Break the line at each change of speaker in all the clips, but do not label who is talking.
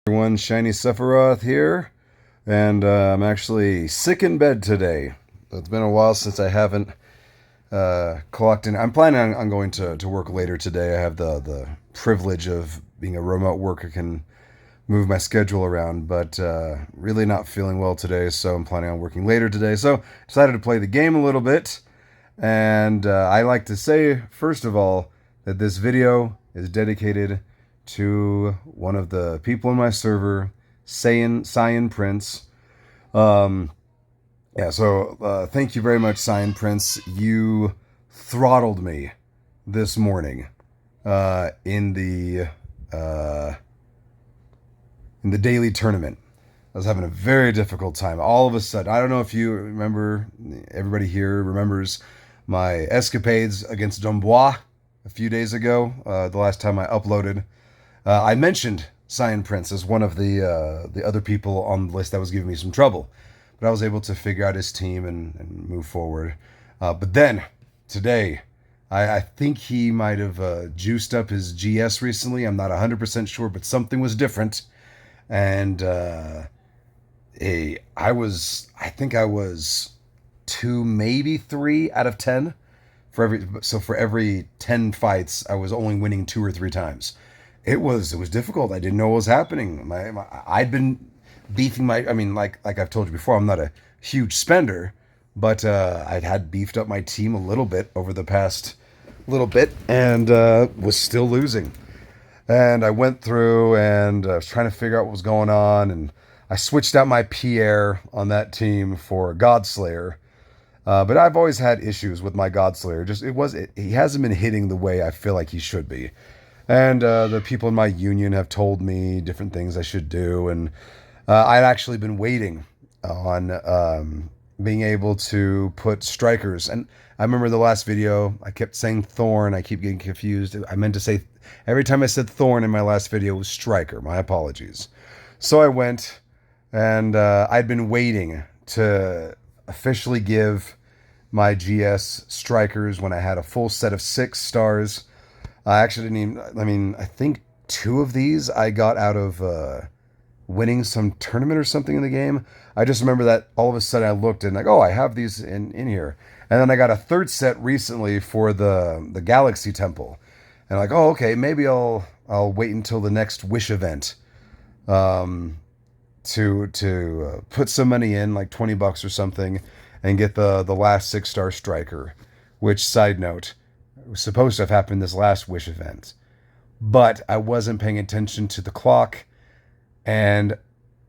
Everyone, Shiny Sephiroth here, and I'm actually sick in bed today. It's been a while since I haven't clocked in. I'm planning on going to work later today. I have the privilege of being a remote worker, can move my schedule around, but really not feeling well today, so I'm planning on working later today. So decided to play the game a little bit, and I like to say, first of all, that this video is dedicated to one of the people in my server, Cyan Prince. Um, thank you very much, Cyan Prince. You throttled me this morning in uh, the daily tournament. I was having a very difficult time. All of a sudden, I don't know if you remember, everybody here remembers my escapades against Dombois a few days ago, the last time I uploaded. I mentioned Cyan Prince as one of the other people on the list that was giving me some trouble, but I was able to figure out his team and move forward. But then today, I think he might have juiced up his GS recently. I'm not 100% sure, but something was different, and I think I was two, maybe three out of 10 for every 10 fights, I was only winning two or three times. It was difficult. I didn't know what was happening. I'd been beefing my. I mean, like I've told you before, I'm not a huge spender, but I'd had beefed up my team a little bit over the past little bit, and was still losing. And I went through and I was trying to figure out what was going on, and I switched out my Pierre on that team for Godslayer. But I've always had issues with my Godslayer. He hasn't been hitting the way I feel like he should be. And the people in my union have told me different things I should do. And I'd actually been waiting on being able to put strikers. And I remember the last video, I kept saying Thorn. I keep getting confused. I meant to say, every time I said Thorn in my last video, it was Striker. My apologies. So I went, and I'd been waiting to officially give my GS strikers when I had a full set of 6 stars. I actually didn't even, I mean, I think two of these I got out of winning some tournament or something in the game. I just remember that all of a sudden I looked and like, oh, I have these in here. And then I got a third set recently for the Galaxy Temple. And like, oh, okay, maybe I'll wait until the next Wish event to put some money in, like $20 or something, and get the last 6-star striker. Which, side note, was supposed to have happened this last Wish event, but I wasn't paying attention to the clock, and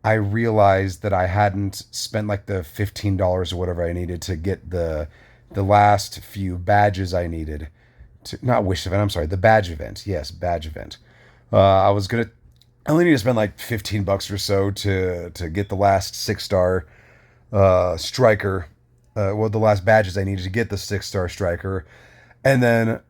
I realized that I hadn't spent like the $15 or whatever I needed to get the last few badges I needed to, not Wish event, I'm sorry, the badge event. Yes, badge event. I only need to spend like $15 or so to get the last 6-star striker. The last badges I needed to get the 6-star striker. And then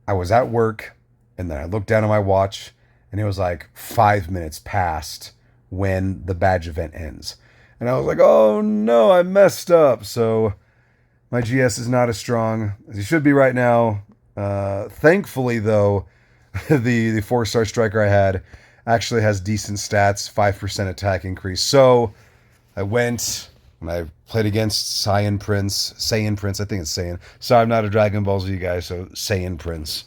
I was at work, and then I looked down at my watch, and it was like 5 minutes past when the badge event ends. And I was like, oh no, I messed up. So my GS is not as strong as he should be right now. Thankfully, though, the 4-star striker I had actually has decent stats, 5% attack increase. So I went and I played against Saiyan Prince, I think it's Saiyan. Sorry, I'm not a Dragon Ball Z guy, so Saiyan Prince.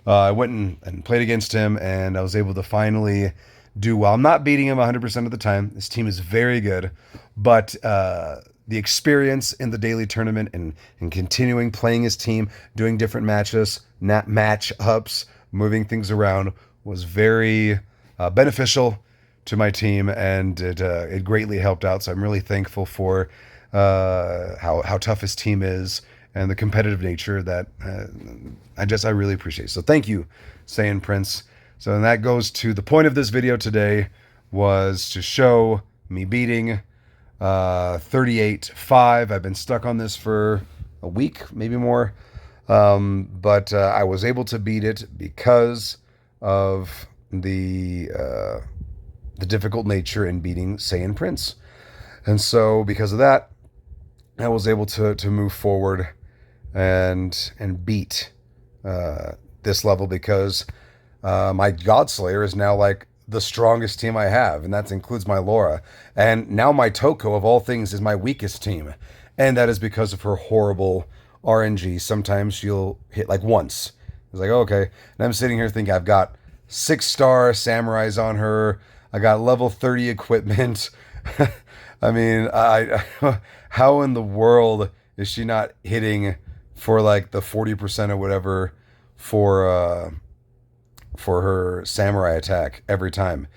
I went and played against him, and I was able to finally do well. I'm not beating him 100% of the time. This team is very good, but the experience in the daily tournament and continuing playing his team, doing different matchups, moving things around was very beneficial to my team, and it greatly helped out. So I'm really thankful for how tough his team is and the competitive nature that I really appreciate. So thank you, Saiyan Prince. So and that goes to the point of this video today, was to show me beating 38-5. I've been stuck on this for a week, maybe more. But I was able to beat it because of the difficult nature in beating Saiyan Prince. And so because of that, I was able to move forward and beat this level, because my Godslayer is now like the strongest team I have, and that includes my Laura. And now my Toko, of all things, is my weakest team. And that is because of her horrible RNG. Sometimes she'll hit like once. It's like, okay. And I'm sitting here thinking I've got 6-star samurais on her. I got level 30 equipment. I mean, how in the world is she not hitting for like the 40% or whatever for her samurai attack every time?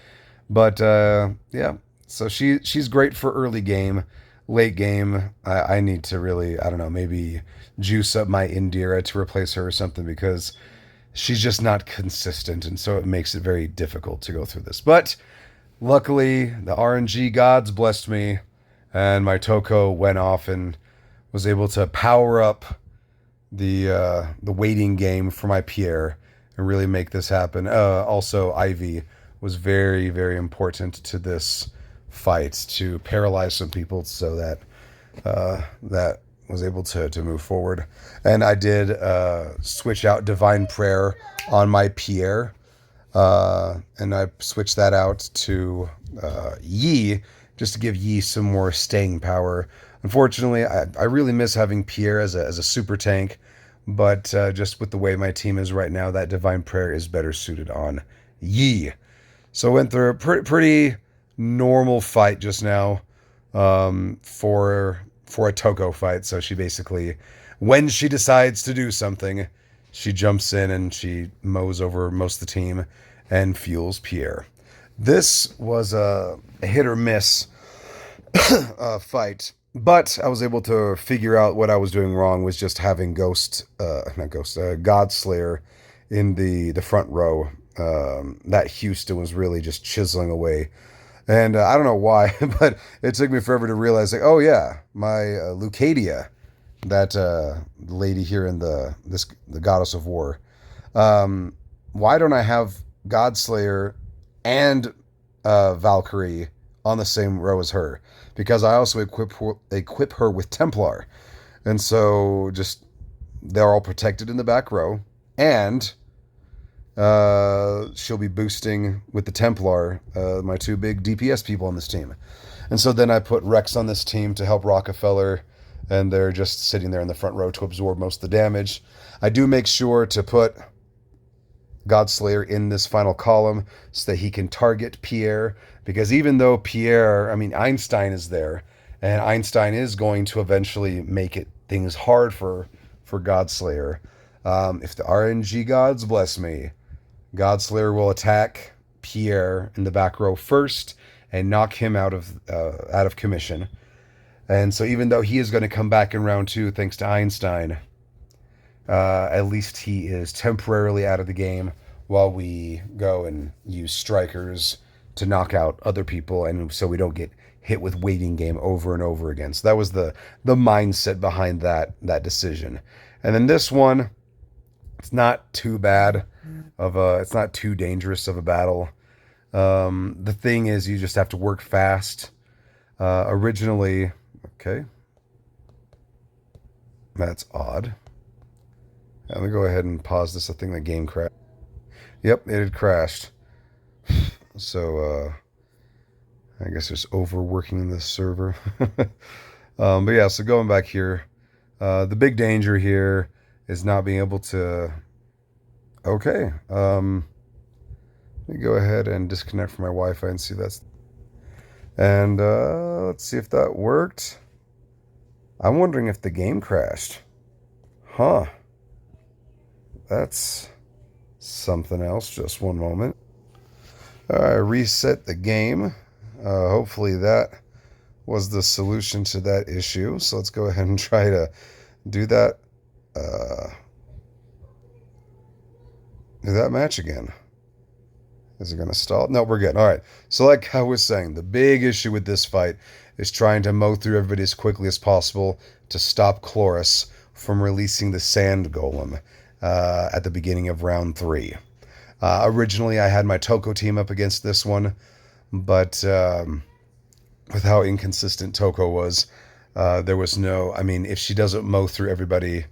But yeah, so she's great for early game. Late game, I need to really, I don't know, maybe juice up my Indira to replace her or something, because she's just not consistent, and so it makes it very difficult to go through this. But luckily, the RNG gods blessed me, and my Toko went off and was able to power up the waiting game for my Pierre and really make this happen. Also, Ivy was very, very important to this fight to paralyze some people so that that was able to move forward. And I did switch out Divine Prayer on my Pierre, and I switched that out to Yi, just to give Yi some more staying power. Unfortunately, I really miss having Pierre as a super tank, but just with the way my team is right now, that Divine Prayer is better suited on Yi. So I went through a pretty normal fight just now, for a Toko fight. So she basically, when she decides to do something, she jumps in and she mows over most of the team and fuels Pierre. This was a hit or miss fight, but I was able to figure out what I was doing wrong was just having Godslayer in the front row. That Houston was really just chiseling away. And I don't know why, but it took me forever to realize, like, oh yeah, my Lucadia, that lady here in the Goddess of War. Why don't I have Godslayer and Valkyrie on the same row as her? Because I also equip her with Templar, and so just they're all protected in the back row, and she'll be boosting with the Templar, my two big DPS people on this team. And so then I put Rex on this team to help Rockefeller, and they're just sitting there in the front row to absorb most of the damage. I do make sure to put Godslayer in this final column so that he can target Pierre, because even though Einstein is there, and Einstein is going to eventually make things hard for Godslayer. If the RNG gods bless me, Godslayer will attack Pierre in the back row first and knock him out of commission. And so even though he is going to come back in round 2 thanks to Einstein, at least he is temporarily out of the game while we go and use strikers to knock out other people, and so we don't get hit with waiting game over and over again. So that was the mindset behind that decision. And then this one, it's not too bad it's not too dangerous of a battle. The thing is, you just have to work fast. Originally, okay, that's odd. Let me go ahead and pause this. I think the game crashed. Yep, it had crashed. So, I guess there's overworking in this server. But yeah, so going back here, the big danger here is not being able to... Okay, let me go ahead and disconnect from my Wi-Fi and see that's... And let's see if that worked. I'm wondering if the game crashed. Huh. That's something else. Just one moment. I reset the game. Hopefully that was the solution to that issue. So let's go ahead and try to do that. Do that match again. Is it going to stall? No, we're good. All right. So like I was saying, the big issue with this fight is trying to mow through everybody as quickly as possible to stop Chloris from releasing the Sand Golem at the beginning of round 3. Originally, I had my Toko team up against this one, but with how inconsistent Toko was, there was no... I mean, if she doesn't mow through everybody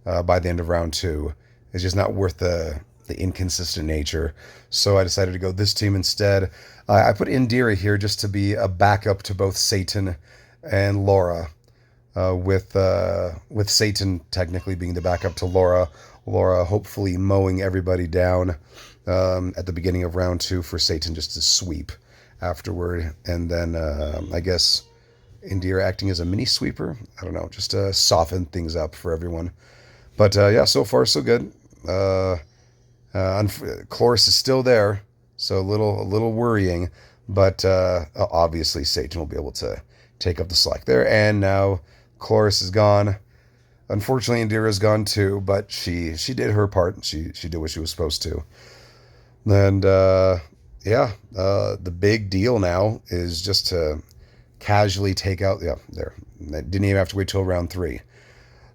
by the end of round 2, it's just not worth the the inconsistent nature. So I decided to go this team instead. I put Indira here just to be a backup to both Satan and Laura, with Satan technically being the backup to Laura. Laura hopefully mowing everybody down at the beginning of round 2 for Satan just to sweep afterward, and then I guess Indira acting as a mini sweeper. I don't know, just to soften things up for everyone. But yeah, so far so good. Chloris is still there, so a little worrying, but obviously Satan will be able to take up the slack there. And now Chloris is gone. Unfortunately, Indira's gone too, but she did her part. She did what she was supposed to. And yeah, the big deal now is just to casually take out. Yeah, there. Didn't even have to wait till round 3.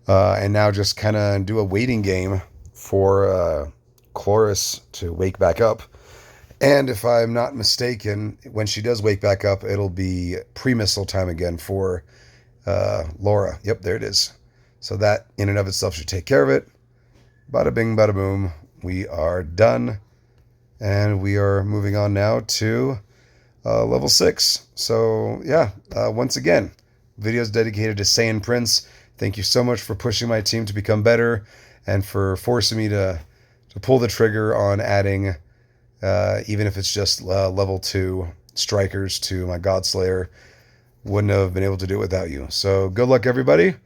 And now just kind of do a waiting game for Chloris to wake back up. And if I'm not mistaken, when she does wake back up, it'll be pre-missile time again for Laura. Yep, there it is. So that in and of itself should take care of it. Bada bing, bada boom. We are done. And we are moving on now to level 6. So yeah, once again, videos dedicated to Saiyan Prince. Thank you so much for pushing my team to become better and for forcing me to pull the trigger on adding, even if it's just level 2 strikers to my Godslayer. Wouldn't have been able to do it without you. So good luck, everybody,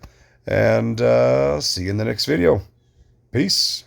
and see you in the next video. Peace.